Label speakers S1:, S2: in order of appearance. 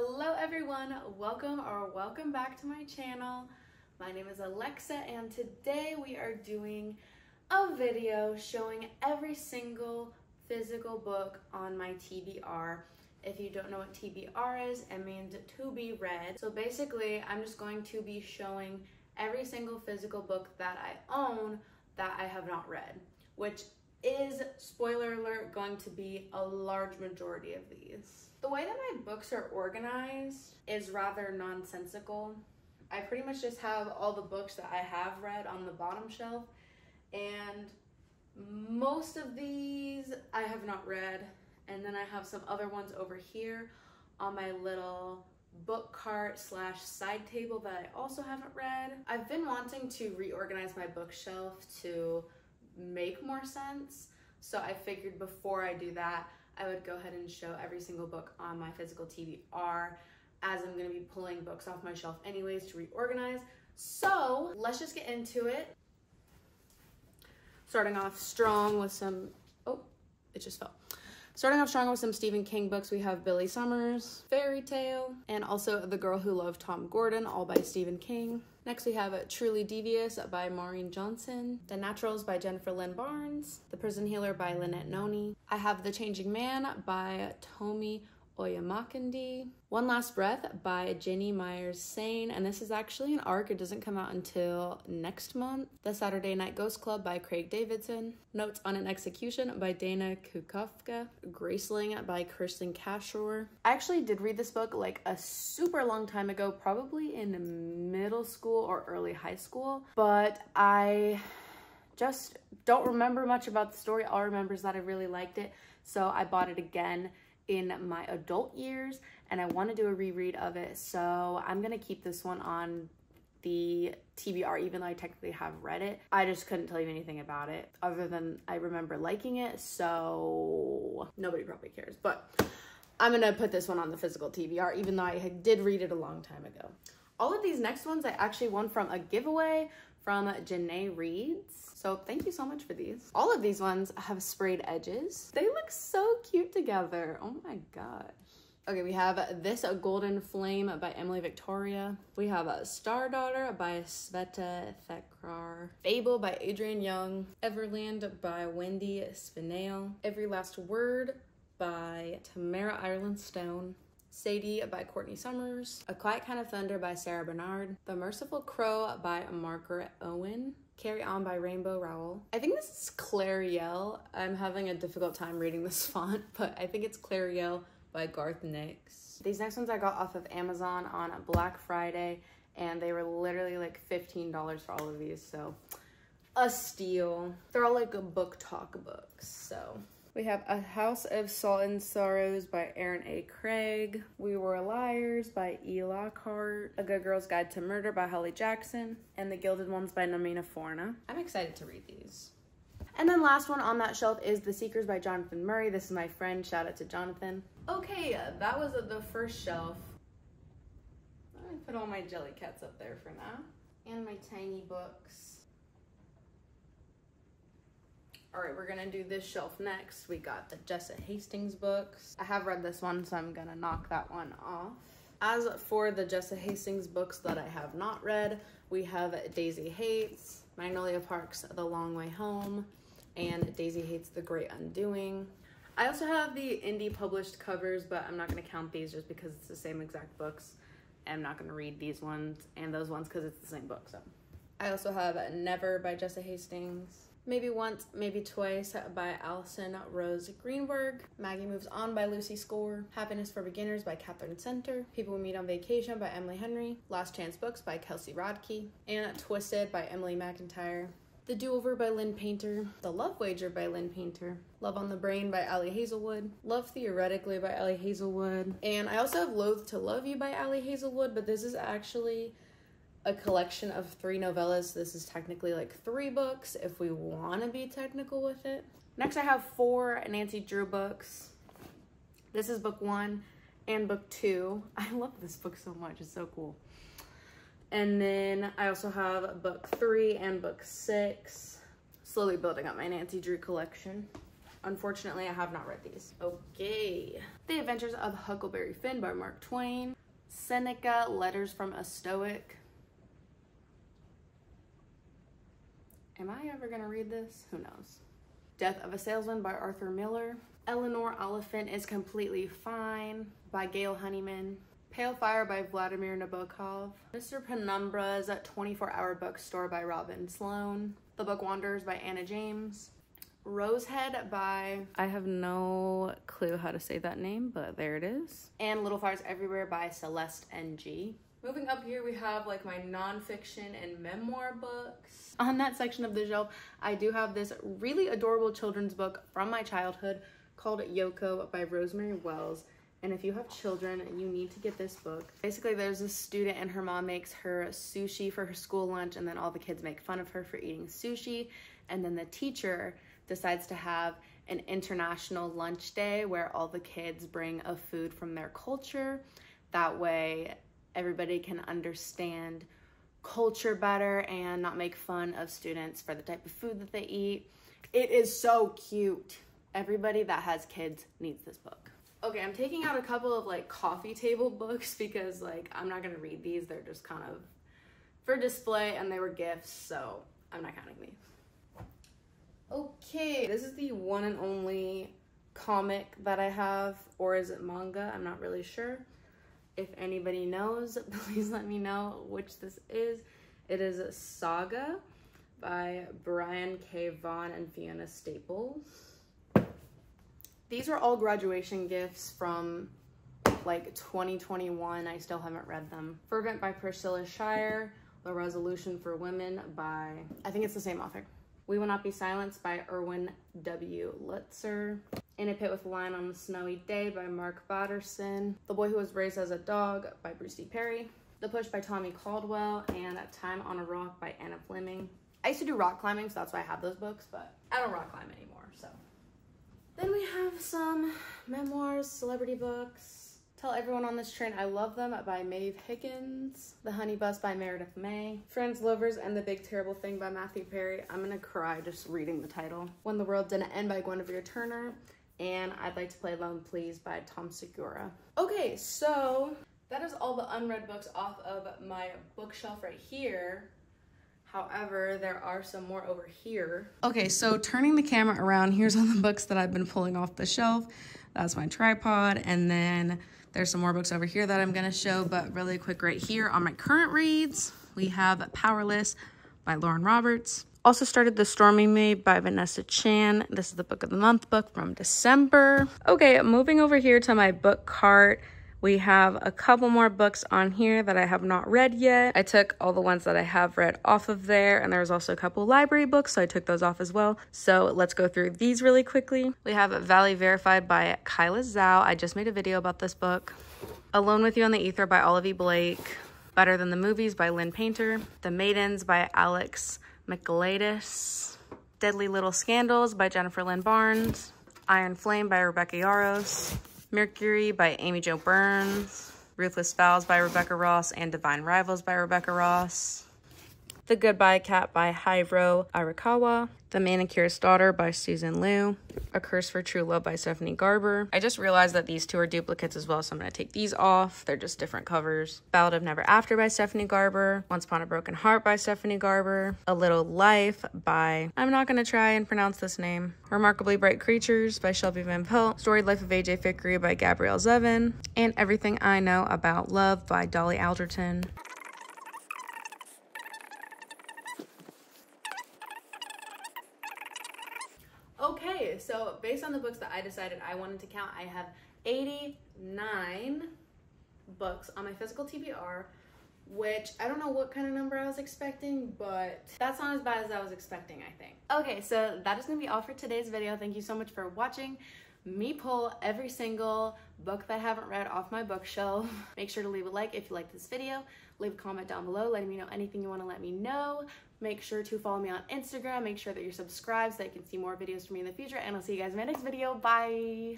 S1: Hello everyone, welcome back to my channel. My name is Alexa and today we are doing a video showing every single physical book on my TBR. If you don't know what TBR is, it means to be read. So basically, I'm just going to be showing every single physical book that I own that I have not read, which is, spoiler alert, going to be a large majority of these. The way that my books are organized is rather nonsensical. I pretty much just have all the books that I have read on the bottom shelf, and most of these I have not read, and then I have some other ones over here on my little book cart slash side table that I also haven't read. I've been wanting to reorganize my bookshelf to make more sense, so I figured before I do that I would go ahead and show every single book on my physical TBR, as I'm going to be pulling books off my shelf anyways to reorganize. So let's just get into it. Starting off strong with some, oh, it just fell. Starting off strong with some Stephen King books, we have Billy Summers, Fairy Tale, and also The Girl Who Loved Tom Gordon, all by Stephen King. Next we have Truly Devious by Maureen Johnson, The Naturals by Jennifer Lynn Barnes, The Prison Healer by Lynette Noni. I have The Changing Man by Tomi Oyamakandi, One Last Breath by Jenny Myers Sane, and this is actually an arc. It doesn't come out until next month. The Saturday Night Ghost Club by Craig Davidson, Notes on an Execution by Dana Kukowska, Graceling by Kirsten Cashore. I actually did read this book like a super long time ago, probably in middle school or early high school, but I just don't remember much about the story. All I remember is that I really liked it, so I bought it again in my adult years, and I want to do a reread of it, so I'm gonna keep this one on the TBR even though I technically have read it. I just couldn't tell you anything about it other than I remember liking it, so nobody probably cares, but I'm gonna put this one on the physical TBR even though I did read it a long time ago. All of these next ones I actually won from a giveaway from Janae Reads, so thank you so much for these. All of these ones have sprayed edges. They look so cute together. Oh my gosh. Okay, we have This Golden Flame by Emily Victoria. We have Star Daughter by Sveta Thekrar. Fable by Adrienne Young. Everland by Wendy Spinale. Every Last Word by Tamara Ireland Stone. Sadie by Courtney Summers. A Quiet Kind of Thunder by Sarah Bernard. The Merciful Crow by Margaret Owen. Carry On by Rainbow Rowell. I think this is Clariel. I'm having a difficult time reading this font, but I think it's Clariel by Garth Nix. These next ones I got off of Amazon on Black Friday, and they were literally like $15 for all of these, so a steal. They're all like book talk books, so. We have A House of Salt and Sorrows by Aaron A. Craig. We Were Liars by E. Lockhart. A Good Girl's Guide to Murder by Holly Jackson. And The Gilded Ones by Namina Forna. I'm excited to read these. And then last one on that shelf is The Seekers by Jonathan Murray. This is my friend. Shout out to Jonathan. Okay, that was the first shelf. I'm gonna put all my Jellycats up there for now. And my tiny books. All right, we're gonna do this shelf next. We got the Jessa Hastings books. I have read this one, so I'm gonna knock that one off. As for the Jessa Hastings books that I have not read, we have Daisy Hates, Magnolia Park's The Long Way Home, and Daisy Hates The Great Undoing. I also have the indie published covers, but I'm not gonna count these just because it's the same exact books. I'm not gonna read these ones and those ones because it's the same book, so. I also have Never by Jessa Hastings. Maybe Once, Maybe Twice by Allison Rose Greenberg. Maggie Moves On by Lucy Score. Happiness for Beginners by Catherine Center. People We Meet on Vacation by Emily Henry. Last Chance Books by Kelsey Rodkey. And Twisted by Emily McIntyre. The Do-Over by Lynn Painter. The Love Wager by Lynn Painter. Love on the Brain by Allie Hazelwood. Love Theoretically by Allie Hazelwood. And I also have Loathe to Love You by Allie Hazelwood, but this is actually a collection of 3 novellas. This is technically like 3 books if we want to be technical with it. Next I have 4 Nancy Drew books. This is book 1 and book 2. I love this book so much, it's so cool. And then I also have book 3 and book 6. Slowly building up my Nancy Drew collection. Unfortunately, I have not read these. Okay. The Adventures of Huckleberry Finn by Mark Twain. Seneca, Letters from a Stoic. Am I ever gonna read this? Who knows? Death of a Salesman by Arthur Miller. Eleanor Oliphant is Completely Fine by Gail Honeyman. Pale Fire by Vladimir Nabokov. Mr. Penumbra's 24-Hour Bookstore by Robin Sloan. The Book Wanderers by Anna James. Rosehead by, I have no clue how to say that name, but there it is. And Little Fires Everywhere by Celeste Ng. Moving up here, we have like my nonfiction and memoir books. On that section of the shelf, I do have this really adorable children's book from my childhood called Yoko by Rosemary Wells. And if you have children, you need to get this book. Basically, there's a student and her mom makes her sushi for her school lunch, and then all the kids make fun of her for eating sushi. And then the teacher decides to have an international lunch day where all the kids bring a food from their culture. That way, everybody can understand culture better and not make fun of students for the type of food that they eat. It is so cute. Everybody that has kids needs this book. Okay, I'm taking out a couple of like coffee table books because like I'm not gonna read these. They're just kind of for display and they were gifts, so I'm not counting these. Okay, this is the one and only comic that I have, or is it manga? I'm not really sure. If anybody knows, please let me know which this is. It is Saga by Brian K. Vaughan and Fiona Staples. These are all graduation gifts from like 2021. I still haven't read them. Fervent by Priscilla Shire. The Resolution for Women by, I think it's the same author. We Will Not Be Silenced by Erwin W. Lutzer. In a Pit with a Lion on a Snowy Day by Mark Batterson. The Boy Who Was Raised as a Dog by Bruce D. Perry. The Push by Tommy Caldwell. And Time on a Rock by Anna Fleming. I used to do rock climbing, so that's why I have those books, but I don't rock climb anymore, so. Then we have some memoirs, celebrity books. Tell Everyone on This Train I Love Them by Maeve Higgins. The Honey Bus by Meredith May. Friends, Lovers, and the Big Terrible Thing by Matthew Perry. I'm gonna cry just reading the title. When the World Didn't End by Guinevere Turner. And I'd Like to Play Alone Please by Tom Segura. Okay, so that is all the unread books off of my bookshelf right here. However, there are some more over here. Okay, so turning the camera around, here's all the books that I've been pulling off the shelf. That's my tripod. And then there's some more books over here that I'm gonna show, but really quick right here on my current reads, we have Powerless by Lauren Roberts. Also started The Storming Maid by Vanessa Chan. This is the Book of the Month book from December. Okay, moving over here to my book cart. We have a couple more books on here that I have not read yet. I took all the ones that I have read off of there, and there's also a couple library books, so I took those off as well. So let's go through these really quickly. We have Valley Verified by Kyla Zhao. I just made a video about this book. Alone with You on the Ether by Olive E. Blake. Better Than the Movies by Lynn Painter. The Maidens by Alex Michaelides. Deadly Little Scandals by Jennifer Lynn Barnes. Iron Flame by Rebecca Yarros. Mercury by Amy Jo Burns. Ruthless Vows by Rebecca Ross and Divine Rivals by Rebecca Ross. The Goodbye Cat by Hiro Arakawa. The Manicurist's Daughter by Susan Liu. A Curse for True Love by Stephanie Garber. I just realized that these two are duplicates as well, so I'm going to take these off. They're just different covers. Ballad of Never After by Stephanie Garber. Once Upon a Broken Heart by Stephanie Garber. A Little Life by, I'm not going to try and pronounce this name. Remarkably Bright Creatures by Shelby Van Pelt. Storied Life of A.J. Fickery by Gabrielle Zevin. And Everything I Know About Love by Dolly Alderton. Okay, so based on the books that I decided I wanted to count, I have 89 books on my physical TBR, which I don't know what kind of number I was expecting, but that's not as bad as I was expecting, I think. Okay, so that is going to be all for today's video. Thank you so much for watching me pull every single book that I haven't read off my bookshelf. Make sure to leave a like if you like this video. Leave a comment down below letting me know anything you want to let me know. Make sure to follow me on Instagram. Make sure that you're subscribed so that you can see more videos from me in the future. And I'll see you guys in my next video. Bye!